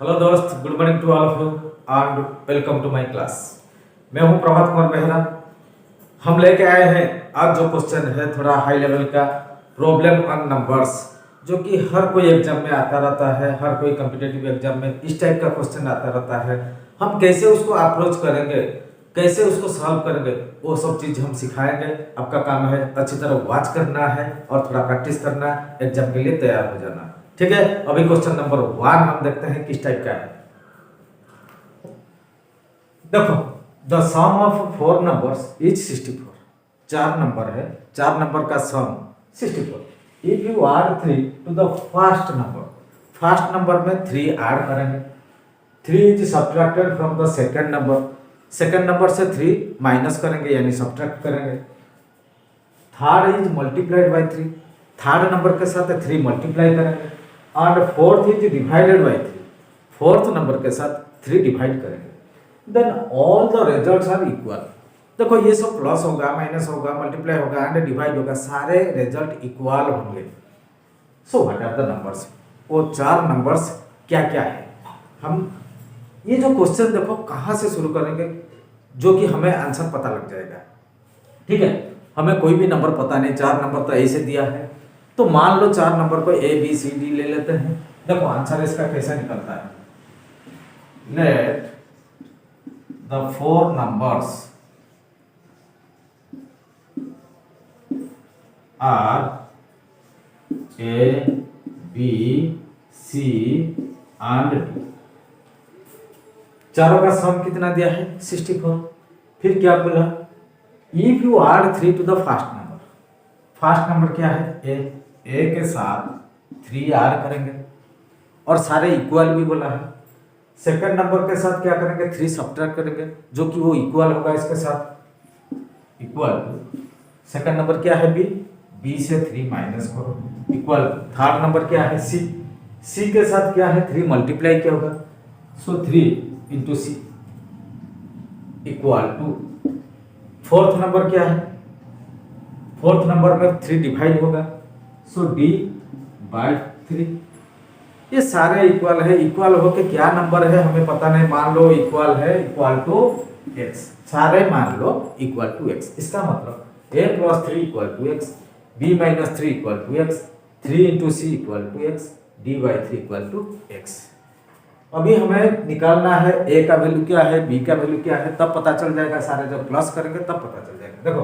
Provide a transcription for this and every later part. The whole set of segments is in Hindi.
हेलो दोस्त, good morning to all of you and welcome to my class. मैं हूं प्रभात कुमार बेहरा। हम लेके आए हैं आज जो क्वेश्चन है थोड़ा हाई लेवल का, प्रॉब्लम ऑन नंबर्स, जो कि हर कोई एग्जाम में आता रहता है, हर कोई कॉम्पिटिटिव एग्जाम में इस टाइप का क्वेश्चन आता रहता है। हम कैसे उसको अप्रोच करेंगे, कैसे उसको सॉल्व करेंगे, वो सब चीज़ हम सिखाएंगे। आपका काम है अच्छी तरह वॉच करना है और थोड़ा प्रैक्टिस करना, एग्जाम के लिए तैयार हो जाना। ठीक है, अभी क्वेश्चन नंबर 1 हम देखते हैं किस टाइप का है। देखो, the sum of 4 numbers is 64। 4 number है, 4 नंबर का sum 64। If you add 3 to the first number, first number में 3 ऐड करेंगे। 3 is subtracted from the second number, second number से 3 माइनस करेंगे यानी सब्ट्रैक्ट करेंगे। Third is multiplied by 3, third number के साथ 3 मल्टीप्लाई करेंगे। And fourth is divided by 3, fourth number के साथ 3 डिवाइड करेंगे। Then all the results are equal. देखो, ये सब प्लस होगा, माइनस होगा, मल्टीप्लाई होगा एंड डिवाइड होगा, सारे रिजल्ट इक्वल होंगे। So what are the numbers? वो 4 नंबर्स क्या क्या है? हम ये जो क्वेश्चन देखो कहाँ से शुरू करेंगे, जो कि हमें आंसर पता लग जाएगा। ठीक है, हमें कोई भी नंबर पता नहीं, 4 नंबर तो ऐसे दिया है, तो मान लो 4 नंबर को ए बी सी डी ले लेते हैं। देखो आंसर इसका कैसा निकलता है। Let the 4 numbers are A B C and D. चारों का सम कितना दिया है? 64। फिर क्या बोला? If you add 3 to the first number, first number क्या है? ए के साथ 3 ऐड करेंगे और सारे इक्वल भी बोला है। सेकंड नंबर के साथ क्या करेंगे? 3 सब्ट्रैक्ट करेंगे, जो कि वो इक्वल होगा इसके साथ, इक्वल टू सेकंड नंबर क्या है? बी से 3 माइनस करो, इक्वल। थर्ड नंबर क्या है? सी के साथ क्या है? 3 मल्टीप्लाई क्या होगा? So 3 into C equal to. Fourth number क्या है? फोर्थ नंबर में 3 डिवाइड होगा, सो डी बाय 3। ये सारे इक्वल है, इक्वल होके क्या नंबर है हमें पता नहीं। मान लो इक्वल है, इक्वल टू एक्स, सारे मान लो इक्वल टू एक्स। इसका मतलब a plus 3 equal to x, B minus 3 equal to x, 3 into C equal to x, D by 3 equal to x. अभी हमें निकालना है ए का वैल्यू क्या है, बी का वैल्यू क्या है, तब पता चल जाएगा। सारे जब प्लस करेंगे तब पता चल जाएगा। देखो,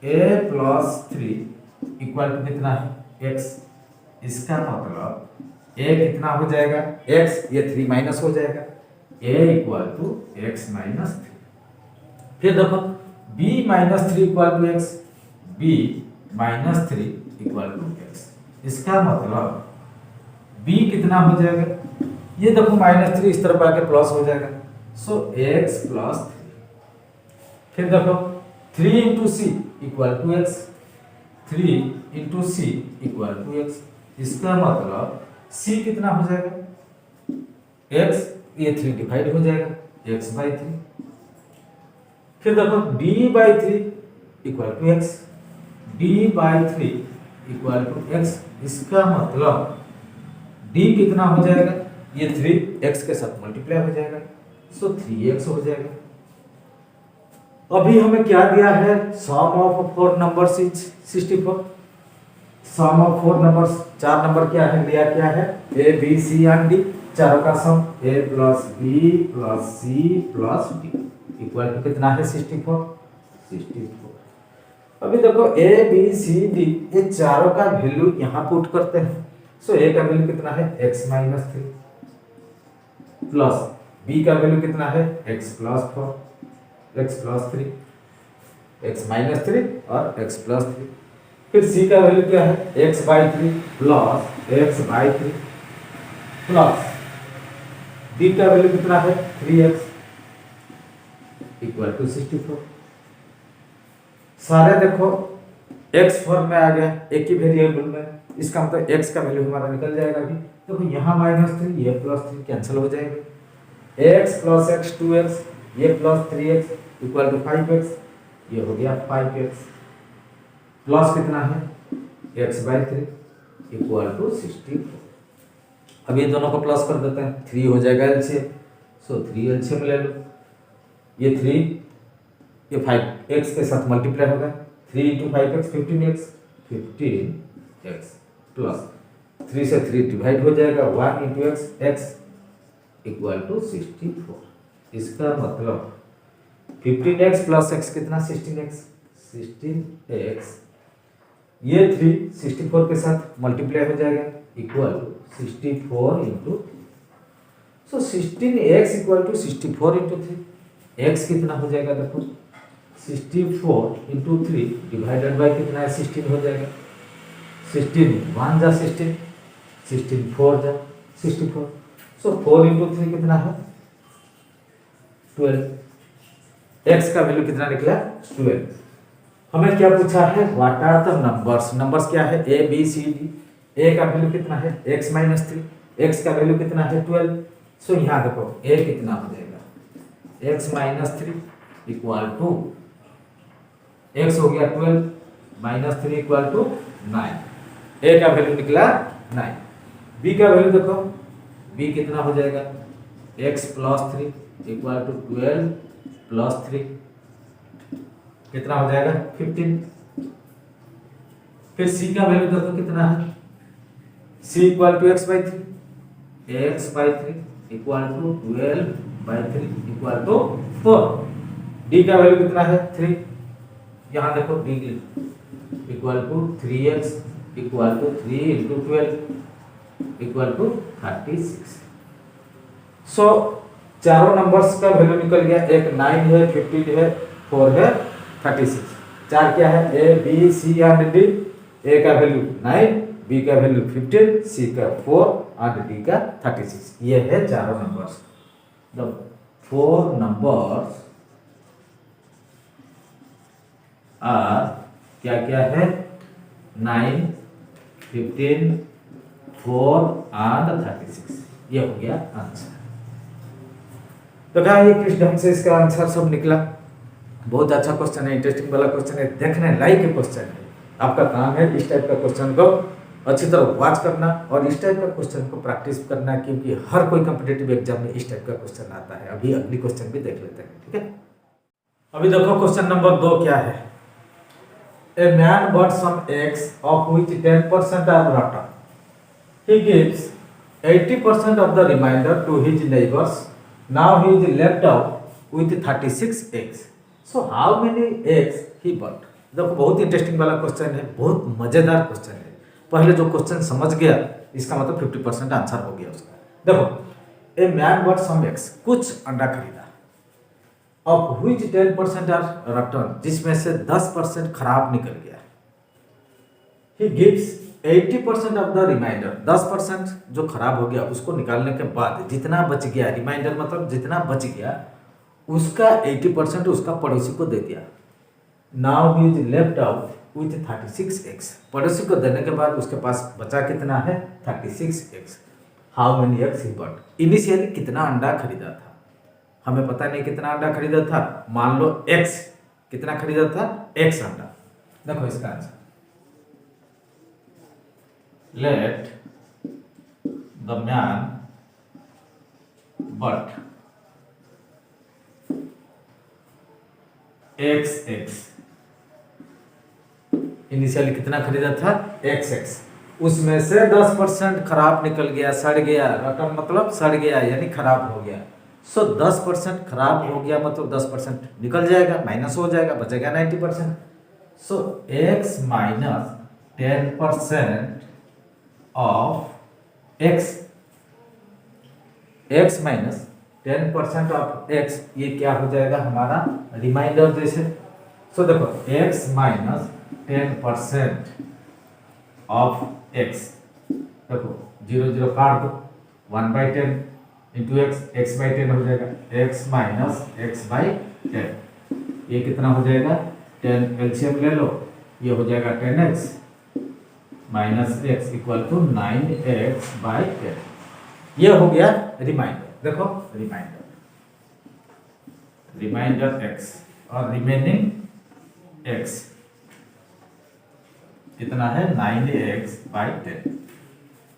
ए प्लस 3 इक्वल टू कितना है? एक्स। इसका मतलब ए कितना हो जाएगा? एक्स, ये 3 माइनस हो जाएगा, A equal to X minus 3। फिर देखो, B minus 3 equal to x, B minus 3 equal to x. इसका मतलब बी कितना हो जाएगा? ये देखो माइनस 3 इस तरफ आके प्लस हो जाएगा, सो एक्स प्लस 3। फिर देखो 3 into C equal to x, 3 into C equal to x. इसका मतलब सी कितना हो जाएगा? एक्स, ये 3 डिवाइड हो जाएगा, एक्स बाई 3। फिर देखो D by 3 equal to x, D by 3 equal to x. इसका मतलब डी कितना हो जाएगा? ये 3 एक्स के साथ मल्टीप्लाई हो जाएगा, सो 3x हो जाएगा। अभी हमें क्या दिया है? Sum of 4 numbers is 64। Sum of 4 numbers, 4 number क्या है? दिया क्या है? A B C and D. चारों का sum a plus B plus c plus d equal to कितना है? 64। अभी देखो ए बी सी डी, ये चारों का वैल्यू यहाँ पुट करते हैं। सो ए का वैल्यू कितना है? x माइनस 3 प्लस बी का वैल्यू कितना है? x plus 4, x plus 3, x minus 3 और x प्लस 3। फिर c का वैल्यू क्या है? x by 3 plus x by 3 plus d का वैल्यू कितना है? 3x equal to 64। सारे देखो x फॉर्म में आ गया, एक ही वेरिएबल में। इसका मतलब x का वैल्यू हमारा निकल जाएगा। अभी देखो यहाँ माइनस 3, ये प्लस 3 कैंसिल हो जाएंगे। x प्लस x 2x, ये plus 3x equal to 5x, ये हो गया 5x। प्लस कितना है? x by 3 equal to 64। अब ये दोनों को प्लस कर देते हैं, 3 हो जाएगा एलसीएम, सो 3 एलसीएम ले लो। ये 3 ये 5x के साथ मल्टीप्लाई होगा, 3 × 5x 15x, 15x प्लस 3 से 3 डिवाइड हो जाएगा, 1 × x, x इक्वल टू 64। इसका मतलब 15x प्लस x कितना, 16x, 16x ये 3 64 के साथ मल्टीप्लाई हो जाएगा equal to 64 into, so 16x equal to 64 into 3, x कितना हो जाएगा देखो 64 इंटू 3 डिवाइडेड बाई कितना है 16 हो जाएगा, 16 1 जा 16, 16 4 जा 64, सो 4 इंटू 3 कितना है 12, x का वैल्यू कितना निकला 12। हमें क्या पूछा है, what are the numbers, numbers क्या है a b c d, a का वैल्यू कितना है x माइनस 3, x का वैल्यू कितना है 12, सो यहाँ देखो a कितना हो जाएगा x minus 3 equal to x हो गया 12 माइनस 3 इक्वल टू 9, a का वैल्यू निकला 9। b का वैल्यू देखो, b कितना हो जाएगा x plus 3 equal to 12 plus 3 कितना हो जाएगा 15। फिर c का वैल्यू देखो कितना है, c equal to x by 3, x by 3 equal to 12 by 3 equal to 4। d का वैल्यू कितना है 3, यहाँ देखो d equal to 3x equal to 3 into 12 equal to 36। So चारों नंबर्स का वैल्यू निकल गया, एक 9 है, 15 है, 4 है, 36। चार क्या है a b c and d, a का वैल्यू 9, b का वैल्यू 15, c का 4 और d का 36। ये है चारों नंबर्स। द 4 नंबर्स आर क्या क्या है 9, 15, 4 एंड 36। ये हो गया आंसर। तो क्या ये किस ढंग से इसका आंसर सब निकला, बहुत अच्छा क्वेश्चन है, इंटरेस्टिंग वाला क्वेश्चन है, देखने लायक क्वेश्चन है। आपका काम है इस टाइप का क्वेश्चन को अच्छी तरह वॉच करना और इस टाइप का क्वेश्चन को प्रैक्टिस करना, क्योंकि हर कोई कॉम्पिटिटिव एग्जाम में इस टाइप का क्वेश्चन आता है। अभी अगली क्वेश्चन भी देख लेते हैं, ठीक है। अभी देखो क्वेश्चन नंबर 2 क्या है, a man bought some eggs of which 10% are rotten, he gives 80% of the remainder to his neighbours, now he is left out with 36 eggs, so how many eggs he bought. देखो बहुत इंटरेस्टिंग वाला क्वेश्चन है, बहुत मजेदार क्वेश्चन है। पहले जो क्वेश्चन समझ गया इसका मतलब 50% आंसर हो गया उसका। देखो a man bought some eggs, कुछ अंडा खरीदा, ऑफ व्हिच 10% आर रॉटन, जिसमें से 10% खराब निकल गया, he gives 80% of the remainder, 10% जो खराब हो गया उसको निकालने के बाद जितना बच गया, रिमाइंडर मतलब जितना बच गया उसका 80% उसका पड़ोसी को दे दिया। Now he is left out with 36 eggs, पड़ोसी को देने के बाद उसके पास बचा कितना है 36 eggs। How many eggs he bot, initially कितना अंडा खरीदा था, हमें पता नहीं कितना अंडा खरीदा था, मान लो x कितना खरीदा था, x अंडा। देखो इसका answer, let the man but x, initially कितना खरीदा था x, उसमें से 10% खराब निकल गया, सड़ गया, रकम मतलब सड़ गया यानी खराब हो गया। सो 10% खराब हो गया मतलब 10% निकल जाएगा, माइनस हो जाएगा, बचेगा 90%। सो x minus 10% of x minus 10% of x, ये क्या हो जाएगा हमारा रिमाइंडर जैसे। सो देखो x माइनस 10% ऑफ x, देखो 0 0 काट दो, 1/10 इंटू x बाई 10 हो जाएगा, x माइनस x बाई 10, ये कितना हो जाएगा 10, एलसीएम ले लो, ये हो जाएगा 10x minus x equal to 9x by 10। ये हो गया रिमाइंडर। देखो रिमाइंडर x और रिमेनिंग x कितना है 9x बाई 10।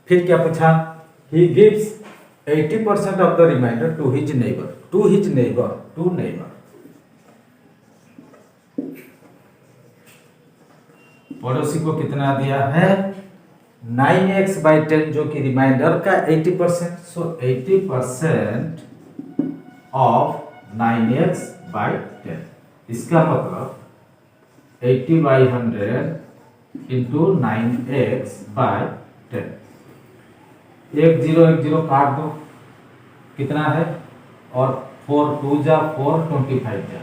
फिर क्या पूछा, he gives 80% of the remainder to his neighbor. पड़ोसी को कितना दिया है 9x/10 जो कि रिमाइंडर का 80%, सो 80% ऑफ 9x/10, इसका मतलब 80/100 इंटू 9x/10। 1 0 काट दो, कितना है, और 4 2 जा 4 25 जा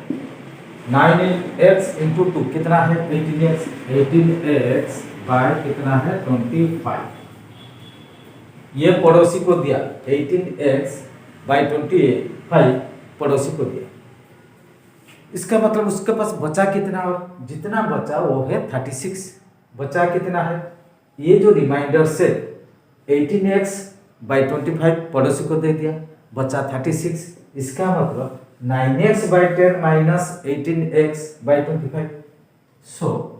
9x इंटू 2 कितना है 18x बाय कितना है 25। ये पड़ोसी को दिया 18x/25 पड़ोसी को दिया, इसका मतलब उसके पास बचा कितना, और जितना बचा वो है 36। बचा कितना है, ये जो रिमाइंडर से 18x/25 पड़ोसी को दे दिया, बचा 36। इसका मतलब 9x/10 माइनस 18x/25, सो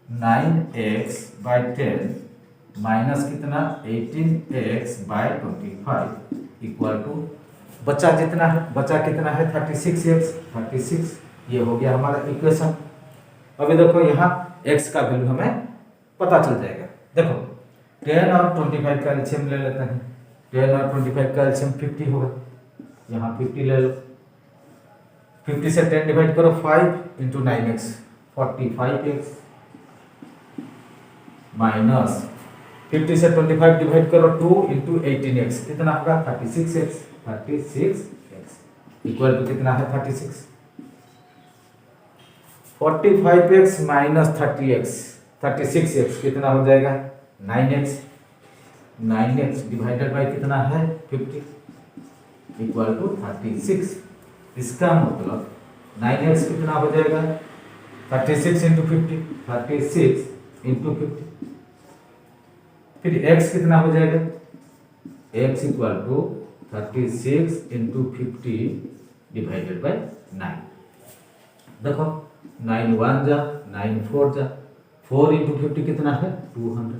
9x/10 माइनस कितना 18x/25 इक्वल टू बचा जितना है, बचा कितना है 36x। ये हो गया हमारा इक्वेशन। अभी देखो यहाँ x का वैल्यू हमें पता चल जाएगा। देखो 10 और 25 का एलसीएम ले लेते हैं। 10 और 25 का एलसीएम 50 होगा, यहाँ 50 ले लो। 50 से 10 डिवाइड करो 5 इंटू 9x 45x माइनस 50 से 25 डिवाइड करो 2 इंटू 18x कितना होगा 36x इक्वल टू कितना है 36। 45x माइनस 36x कितना हो जाएगा 9x डिवाइडेड बाय कितना है 50 इक्वल टू 36। इसका मतलब 9x कितना हो जाएगा 36 इंटू 50, 36 इंटू 50, फिर x कितना हो जाएगा x equal to 36 into 50 divided by 9। देखो 9 1 जा 9 4 जा 4 इंटू 50 कितना है 200।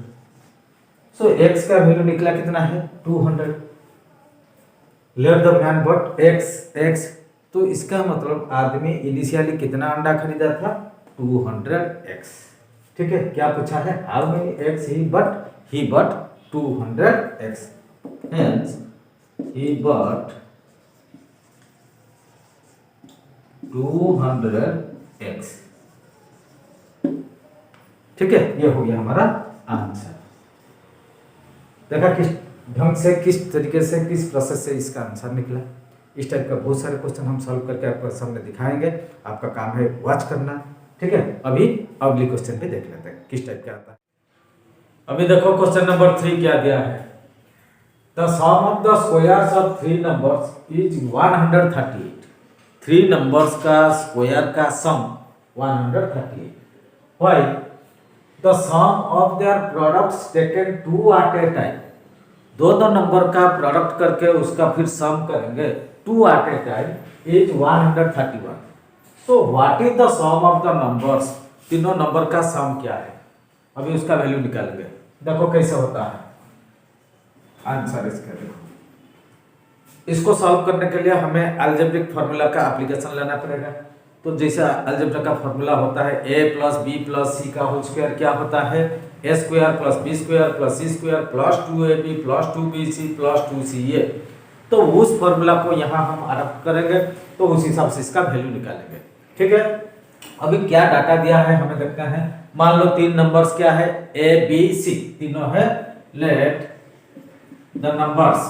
सो x का वैल्यू निकला कितना है 200। Let the man but x, तो इसका मतलब आदमी इनिशियली कितना अंडा खरीदा था 200x। ठीक है, क्या पूछा है how many x he but 200x, hence he bought 200x। ठीक है, ये हो गया हमारा आंसर। देखा किस ढंग से, किस तरीके से, किस प्रोसेस से इसका आंसर निकला। इस टाइप का बहुत सारे क्वेश्चन हम सॉल्व करके आपको सामने दिखाएंगे, आपका काम है वॉच करना। ठीक है, अभी अगली क्वेश्चन पे देख लेते हैं किस टाइप का आता है। अभी देखो क्वेश्चन नंबर 3 क्या दिया है। The sum of the squares of 3 numbers is 138। 3 numbers का स्क्वायर का सम 138। Why? The sum of their products taken 2 at a time। दो नंबर का प्रोडक्ट करके उसका फिर सम करेंगे 2 at a time is 131। So what is the sum of the numbers? तीनों नंबर का सम क्या है, अभी उसका वैल्यू निकालेंगे। देखो कैसे होता है आंसर इसका। देखो इसको सॉल्व करने के लिए हमें अलजेब्रिक फार्मूला का एप्लीकेशन लेना पड़ेगा। तो जैसा अलजेब्रा का फार्मूला होता है a प्लस बी प्लस सी का होल स्क्वायर क्या होता है a square plus B square plus C square plus 2ab plus 2bc plus 2ca। तो उस फार्मूला को यहाँ हम अडॉप्ट करेंगे, तो उस हिसाब से इसका वैल्यू निकालेंगे। ठीक है, अभी क्या डाटा दिया है हमें देखते हैं। मान लो 3 नंबर्स क्या है a b c तीनों है। Let the numbers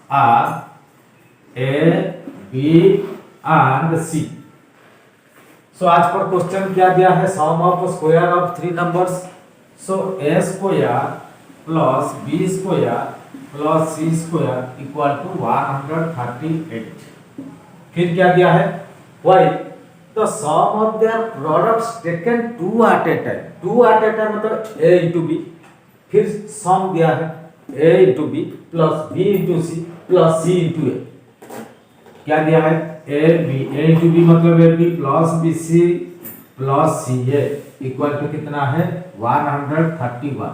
are a b and c। so आज पर क्वेश्चन क्या दिया है sum of square of 3 numbers. So a square plus b square plus c square equal to 138। फिर क्या दिया है y the sum of their products taken 2 at a time। 2 at a time मतलब a into b, फिर सम दिया है a into b plus b into c plus c into a। क्या दिया है a into b मतलब a b plus b c plus C A equal to कितना है 131।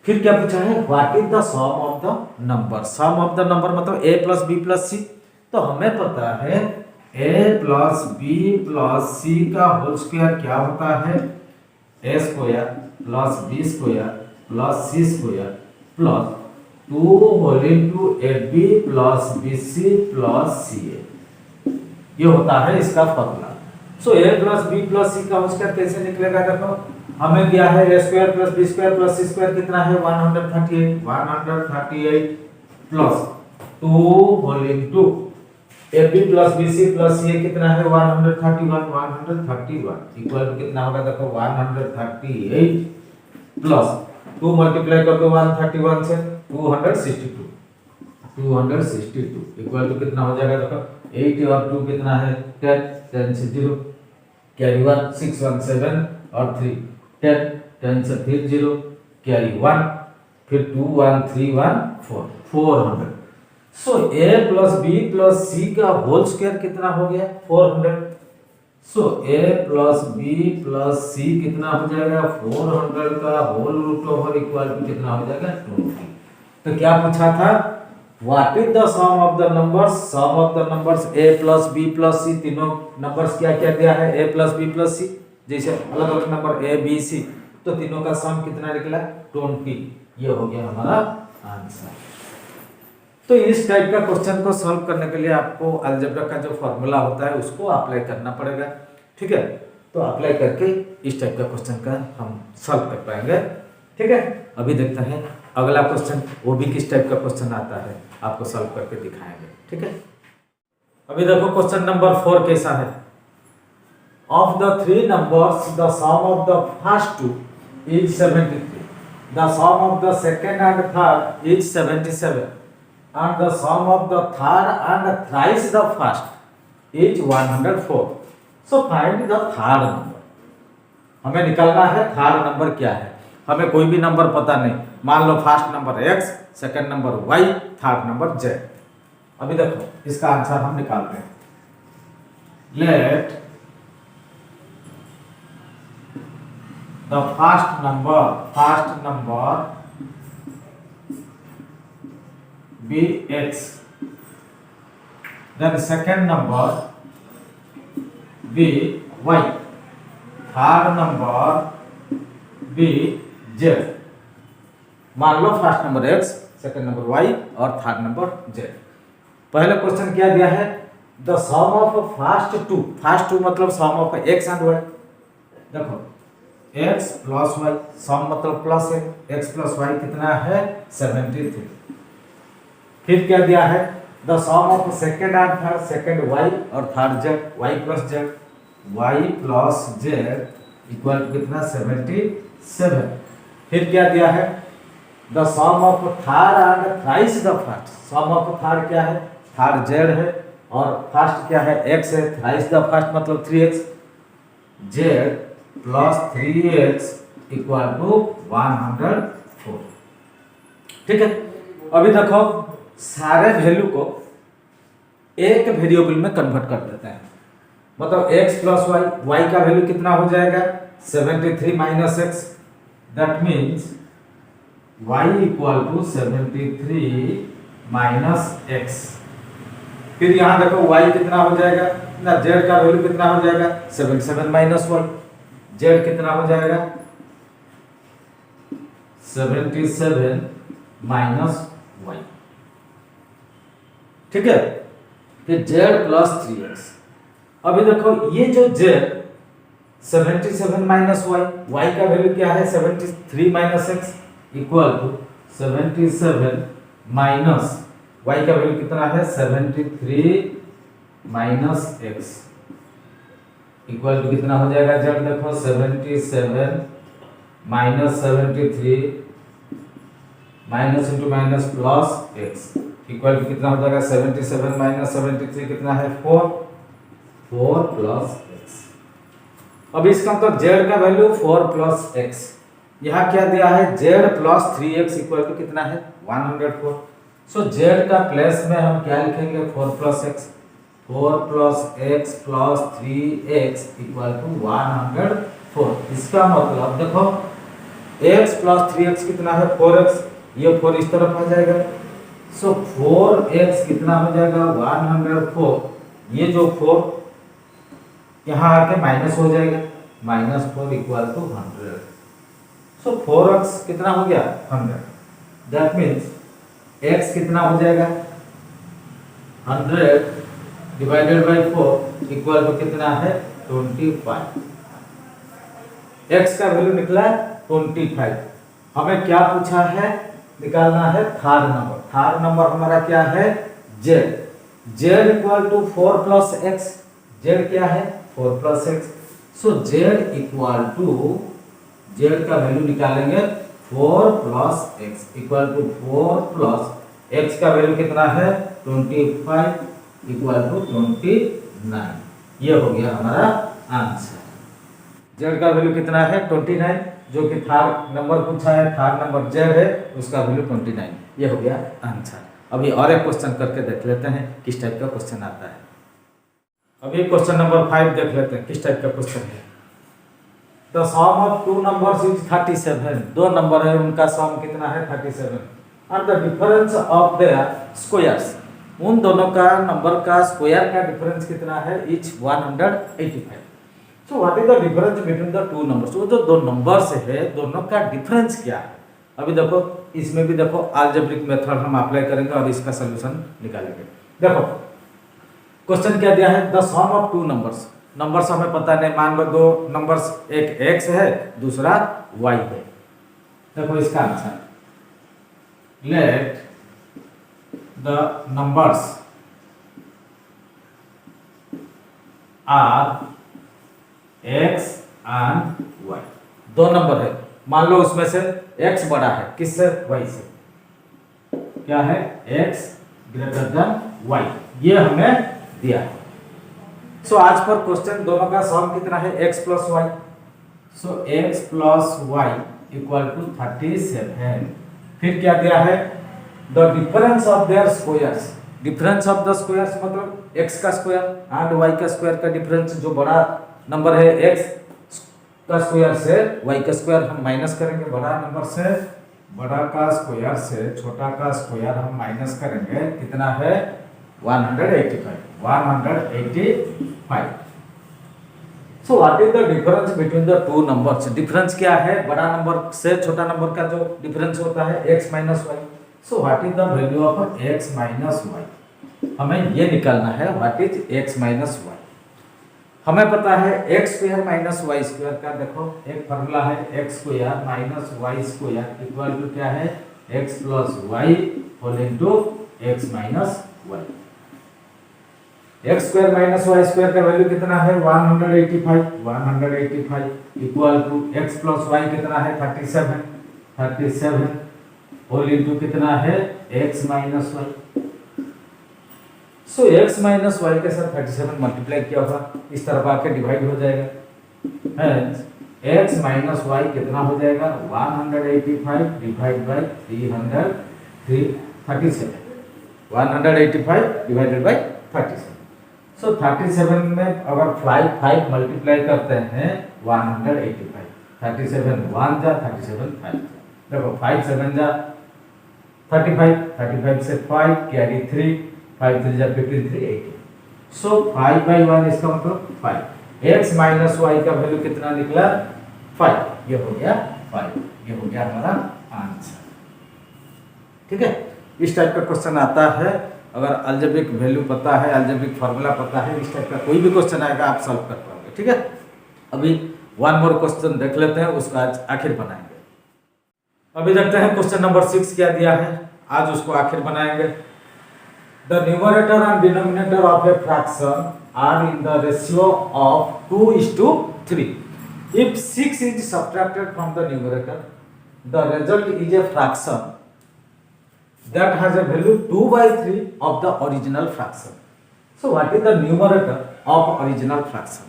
फिर क्या पूछा है what is the sum of the number. Sum of the number मतलब a plus B plus C. तो हमें पता है a प्लस बी प्लस सी का होल स्क्वायर क्या होता है a square plus B square plus C square plus 2 whole into A B plus B C plus सी ए। ये होता है इसका formula. So a plus B plus सी का होल स्क्वायर कैसे निकलेगा देखो हमें दिया है a square plus B square plus C square कितना है 138 plus 2 whole into A B plus B C plus C a कितना है 131 इक्वल टू कितना होगा देखो 138 प्लस 2 मल्टीप्लाई कर दो 131 से 262 इक्वल टू कितना हो जाएगा देखो 8 और 2 कितना है 10 से 0 कैरी 1 6 1 7 और 3 10 से फिर 0 कैरी 1 फिर 2 1 3 1 400। So a plus B plus सी का होल स्क्वायर कितना हो गया 400। So a plus B plus c कितना हो जाएगा 400 का whole root over equal to कितना हो जाएगा 20। तो क्या पूछा था what is the sum of the numbers. Sum of the numbers a plus B plus c तीनों नंबर्स क्या क्या दिया है a plus B plus c जैसे अलग अलग नंबर a b c तो तीनों का सम कितना निकला 20। ये हो गया हमारा आंसर। तो इस टाइप का क्वेश्चन को सॉल्व करने के लिए आपको अलजेब्रा का जो फॉर्मूला होता है उसको अप्लाई करना पड़ेगा। ठीक है तो अप्लाई करके इस टाइप का क्वेश्चन का हम सॉल्व कर पाएंगे। ठीक है अभी देखते हैं अगला क्वेश्चन वो भी किस टाइप का क्वेश्चन आता है आपको सॉल्व करके दिखाएंगे। ठीक है अभी देखो क्वेश्चन नंबर 4 कैसा है। Of the 3 numbers the sum of the first 2 is 73 the sum of the second and third is 77 and the sum of the third and thrice the first is 104. So find the third number. हमें निकालना है थर्ड नंबर क्या है। हमें कोई भी नंबर पता नहीं मान लो first number x second number y third number z। अभी देखो इसका आंसर हम निकालते हैं। Let the first number be x, then second number be y, third number be z। मान लो first number x second number y और थर्ड नंबर z। पहले क्वेश्चन क्या दिया है the sum of first two मतलब sum of x and y। देखो x प्लस y सम मतलब प्लस है x प्लस y कितना है 73। फिर क्या दिया है the sum of second and third second y और third z y plus z equal to कितना 77। फिर क्या दिया है the sum of third and thrice the first. Sum of third क्या है थर्ड z है और फर्स्ट क्या है x है थ्राइस द फर्स्ट मतलब 3x z plus 3x equal to 104। ठीक है अभी देखो सारे वैल्यू को एक वेरिएबल में कन्वर्ट कर देते हैं मतलब x प्लस y का वैल्यू कितना हो जाएगा 73 minus x that means y equal to 73 minus x। फिर यहाँ देखो y कितना हो जाएगा ना z का वैल्यू कितना हो जाएगा 77 माइनस 1 z कितना हो जाएगा 77 माइनस y। ठीक है फिर z प्लस 3x। अभी देखो ये जो z 77 माइनस y का वैल्यू क्या है 73 minus x equal to 77 minus y का वैल्यू कितना है 73 माइनस x इक्वल टू कितना हो जाएगा z देखो 77 minus 73 minus into minus plus x equal to कितना हो जाएगा 77 माइनस 73 कितना है 4 प्लस x। अब इसका मतलब z का वैल्यू 4 प्लस x। यहाँ क्या दिया है z plus 3x equal to कितना है 104। सो z का प्लेस में हम क्या लिखेंगे 4 plus x 4 plus X plus 3x equal to 104। इसका मतलब देखो x प्लस 3x कितना है 4x, ये 4 इस तरफ आ जाएगा। सो 4x कितना हो जाएगा 104, ये जो 4 यहाँ आके माइनस हो जाएगा, -4 इक्वल टू 100। सो 4x कितना हो गया 100, दैट मीन्स x कितना हो जाएगा 100 डिवाइडेड बाई 4 इक्वल टू कितना है 25। x का वैल्यू निकला 25। हमें क्या पूछा है, निकालना है थर्ड नंबर। थर्ड नंबर हमारा क्या है z। z equal to 4 plus X, z क्या है 4 plus X. So z equal to, z का वैल्यू निकालेंगे 4 plus X equal to 4 plus X का वैल्यू कितना है 25 इक्वल टू 29। ये हो गया हमारा आंसर। z का वैल्यू कितना है 29, जो कि थर्ड नंबर पूछा है, थर्ड नंबर z है, उसका वैल्यू 29। ये हो गया आंसर। अभी और एक क्वेश्चन करके देख लेते हैं किस टाइप का क्वेश्चन आता है। अभी क्वेश्चन नंबर 5 देख लेते हैं किस टाइप का क्वेश्चन है। The sum of two numbers is 37। दो नंबर है, उनका सम कितना है 37, और the difference of their squares, उन दोनों का नंबर का स्क्वायर का डिफरेंस कितना है etch 185। So what is the difference between the two numbers, वो जो दो नंबर्स है दोनों का डिफरेंस क्या है। अभी देखो इसमें भी देखो अलजेब्रिक मेथड हम अप्लाई करेंगे और इसका सलूशन निकालेंगे। देखो क्वेश्चन क्या दिया है, the sum of two numbers, numbers हमें पता नहीं, मान लो दो नंबर्स, एक x है दूसरा y है। देखो इसका answer, let the numbers are x and y। दो नंबर है, मान लो उसमें से x बड़ा है किससे y से, क्या है x ग्रेटर देन y, ये हमें दिया है। सो आज पर क्वेश्चन दोनों का सम कितना है x plus y। So x plus y equal to 37। फिर क्या दिया है, the difference of their squares, difference of the squares मतलब x का स्क्वायर एंड y का स्क्वायर का डिफरेंस, जो बड़ा नंबर है x का स्क्वायर से y का स्क्वायर हम माइनस करेंगे, बड़ा नंबर से बड़ा का स्क्वायर से छोटा का स्क्वायर हम माइनस करेंगे, कितना है 185। सो what is the difference between the two numbers, difference क्या है बड़ा नंबर से छोटा नंबर का जो डिफरेंस होता है x minus Y. So what is the value of x minus Y, हमें ये निकालना है what is x minus Y. हमें पता है X square minus Y square का, देखो एक फॉर्मूला है X square minus Y square equal to क्या है X plus Y whole into X minus Y. X square minus Y square का वैल्यू कितना है 185 equal to X plus Y कितना है 37 होल इनटू कितना है एक्स माइनस वाई। सो x माइनस वाई के साथ 37 मल्टीप्लाई किया होगा, इस तरफ आके डिवाइड हो जाएगा। x माइनस वाई कितना हो जाएगा 185 डिवाइड बाई 37 डिवाइडेड बाई 37। सो 37 में अगर 5 मल्टीप्लाई करते हैं 185, 37 1 जा 37 5 जा, देखो 5 7 जा 35 से 5 कैरी 3 5 3 जा 15 3 18। सो 5/1 इसका मतलब 5। x माइनस वाई का वैल्यू कितना निकला 5, ये हो गया 5, ये हो गया हमारा आंसर। ठीक है, इस टाइप का क्वेश्चन आता है, अगर अलजेब्रिक वैल्यू पता है, अलजेब्रिक फार्मूला पता है, इस टाइप का कोई भी क्वेश्चन आएगा आप सॉल्व कर पाओगे। ठीक है, अभी वन मोर क्वेश्चन देख लेते हैं, उसका आज आखिर बनाएंगे। अभी देखते हैं क्वेश्चन नंबर 6 क्या दिया है, आज उसको आखिर बनाएंगे। The numerator and denominator of a fraction are in the ratio of 2:3. If 6 is subtracted from the numerator, the result is a fraction that has a value 2/3 of the original fraction. So what is the numerator of original fraction?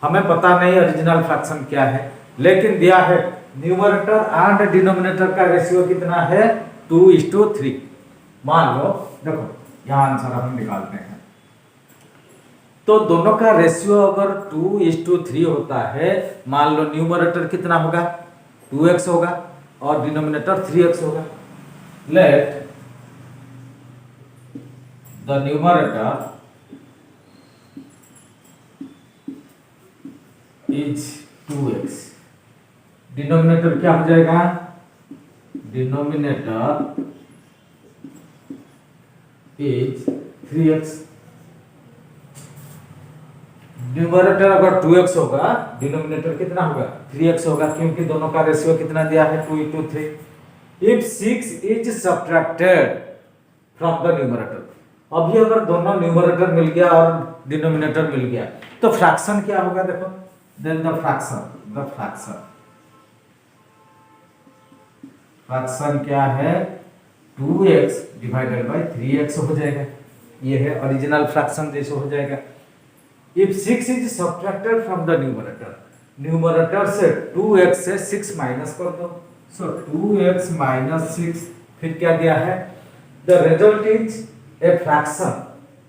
हमें पता नहीं original fraction क्या है, लेकिन दिया है numerator and denominator का रेशियो कितना है 2:3। मान लो देखो यहाँ आंसर हम निकालते हैं। तो दोनों का रेशियो अगर 2:3 होता है, मान लो न्यूमरेटर कितना होगा 2x होगा और डिनोमिनेटर 3x होगा। Let the numerator is 2x, denominator क्या हो जाएगा, डिनोमिनेटर इज 3x। न्यूमरेटर अगर 2x होगा, डिनोमिनेटर कितना होगा 3x होगा, क्योंकि दोनों का रेशियो कितना दिया है 2:3। If 6 is subtracted from the numerator, अभी अगर दोनों न्यूमरेटर मिल गया और डिनोमिनेटर मिल गया तो फ्रैक्शन क्या होगा, देखो देन द फ्रैक्शन क्या है 2x डिवाइडेड बाय 3x हो जाएगा। ये है ओरिजिनल फ्रैक्शन जैसे हो जाएगा। If 6 is subtracted from the numerator, numerator से 2x से 6 माइनस कर दो, सो 2x माइनस 6, फिर क्या दिया है, the result is a fraction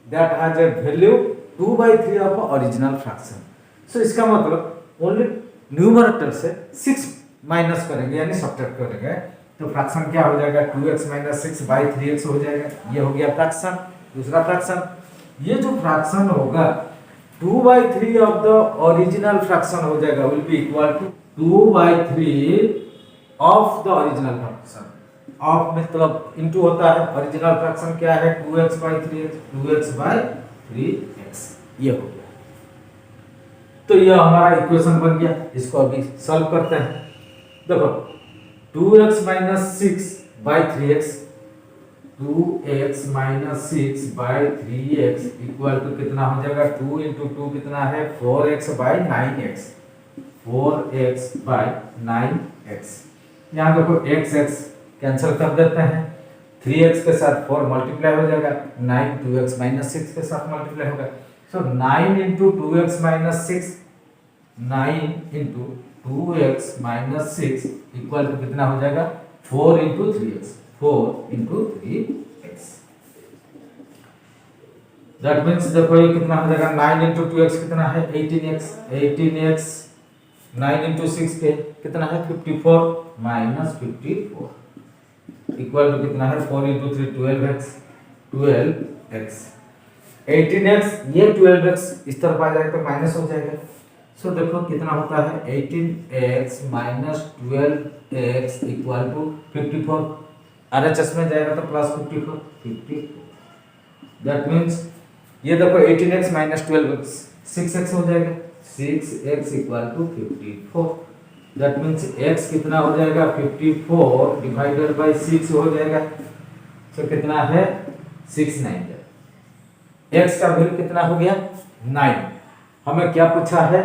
that has a value 2/3 of original fraction. So इसका मतलब ओनली न्यूमरेटर से 6 माइनस करेंगे यानी सब्ट्रैक्ट करेंगे तो फ्रैक्शन क्या हो जाएगा 2x माइनस 6/3x हो जाएगा। ये हो गया फ्रैक्शन। दूसरा फ्रैक्शन, ये जो फ्रैक्शन होगा 2/3 ऑफ द ओरिजिनल फ्रैक्शन हो जाएगा, will be equal to 2/3 of the original fraction. Of मतलब इनटू होता है, ओरिजिनल फ्रैक्शन क्या है 2x/3x, 2x/3x, ये हो गया। तो ये हमारा इक्वेशन बन गया। इसको अभी सॉल्व करते हैं। देखो 2x minus 6/3x, 2x minus 6/3x equal to कितना हो जाएगा 2 इंटू 2 कितना है 4x/9x, 4x/9x। यहाँ देखो x कैंसिल कर देते हैं, 3x के साथ 4 मल्टीप्लाई हो जाएगा, 9 2x माइनस 6 के साथ मल्टीप्लाई होगा। So 9 into 2x minus 6, 9 into 2x minus 6 equal to कितना हो जाएगा 4 into 3x, 4 into 3x। That means देखो ये कितना हो जाएगा 9 इंटू 2x कितना है 18x, 18x 9 इंटू 6 के कितना है 54 माइनस 54 इक्वल टू कितना है 4 इंटू 3 12x, 12x। 18x ये 12x इस तरफ आ जाएगा तो माइनस हो जाएगा। सो देखो कितना होता है 18x minus 12x equal to 54, RHS में जाएगा तो प्लस 54। दैट मीन्स ये देखो 18x माइनस 12x 6x हो जाएगा, 6x equal to 54। That means x कितना हो जाएगा 54 डिवाइडेड बाय 6 हो जाएगा। सो कितना है 6 9 x का वैल्यू कितना हो गया 9। हमें क्या पूछा है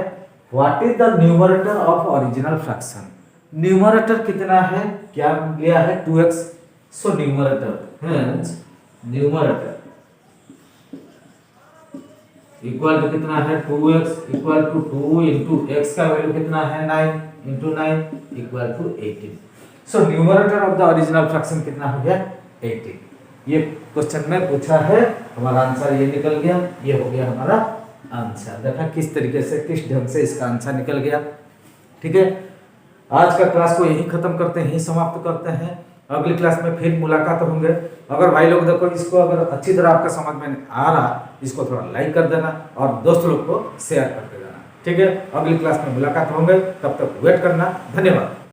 what is the numerator of original fraction. Numerator कितना है, क्या लिया है 2x। So numerator hence numerator equal to कितना है 2x equal to 2 into x का वैल्यू कितना है 9 into 9 equal to 18। So numerator of the original fraction कितना हो गया 18। ये क्वेश्चन में पूछा है, हमारा आंसर ये निकल गया। ये हो गया हमारा आंसर। देखा किस तरीके से किस ढंग से इसका आंसर निकल गया। ठीक है, आज का क्लास को यही खत्म करते हैं, यही समाप्त करते हैं। अगली क्लास में फिर मुलाकात होंगे। अगर भाई लोग देखो इसको अगर अच्छी तरह आपका समझ में आ रहा, इसको थोड़ा लाइक कर देना और दोस्त लोग को शेयर करते जाना। ठीक है, अगली क्लास में मुलाकात होंगे, तब तक वेट करना। धन्यवाद।